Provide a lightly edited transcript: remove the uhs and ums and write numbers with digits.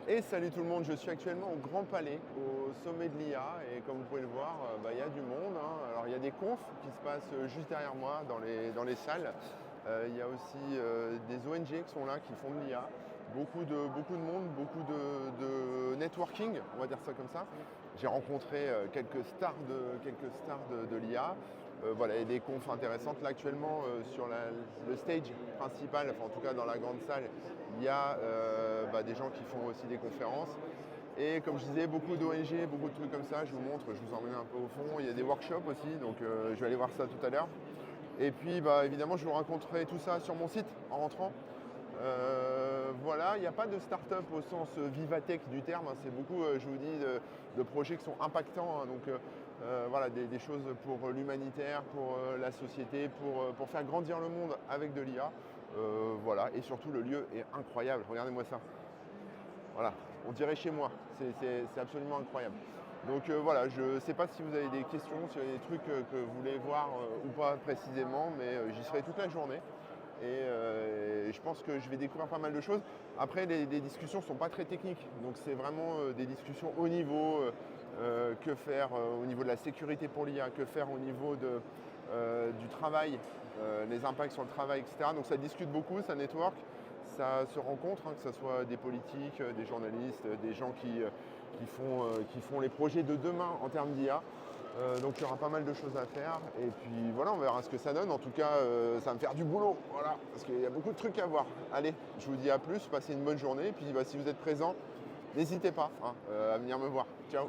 Et salut tout le monde, je suis actuellement au Grand Palais, au sommet de l'IA et comme vous pouvez le voir, il y a du monde, hein. Alors il y a des confs qui se passent juste derrière moi dans les salles. Il y a aussi des ONG qui sont là, qui font de l'IA. Beaucoup de monde, beaucoup de networking, on va dire ça comme ça. J'ai rencontré quelques stars de l'IA. Voilà, il y a des confs intéressantes. Là actuellement sur le stage principal, enfin en tout cas dans la grande salle, il y a des gens qui font aussi des conférences. Et comme je disais, beaucoup d'ONG, beaucoup de trucs comme ça, je vous montre, je vous emmène un peu au fond. Il y a des workshops aussi, donc je vais aller voir ça tout à l'heure. Et puis évidemment, je vous raconterai tout ça sur mon site en rentrant. Voilà, il n'y a pas de start-up au sens Vivatech du terme, hein. C'est beaucoup, je vous dis, de projets qui sont impactants, hein. Donc voilà, des choses pour l'humanitaire, pour la société, pour faire grandir le monde avec de l'IA. Voilà, et surtout le lieu est incroyable, regardez-moi ça. Voilà, on dirait chez moi, c'est absolument incroyable. Donc voilà, je ne sais pas si vous avez des questions, si vous avez des trucs que vous voulez voir ou pas précisément, mais j'y serai toute la journée. Et je pense que je vais découvrir pas mal de choses. Après, les discussions ne sont pas très techniques, donc c'est vraiment des discussions haut niveau. Que faire au niveau de la sécurité pour l'IA, que faire au niveau du travail, les impacts sur le travail, etc. Donc ça discute beaucoup, ça network, ça se rencontre, hein, que ce soit des politiques, des journalistes, des gens qui font les projets de demain en termes d'IA. Donc il y aura pas mal de choses à faire et puis voilà, on verra ce que ça donne. En tout cas, ça va me faire du boulot, voilà, parce qu'il y a beaucoup de trucs à voir. Allez, je vous dis à plus, passez une bonne journée et puis si vous êtes présent, n'hésitez pas, hein, à venir me voir. Ciao.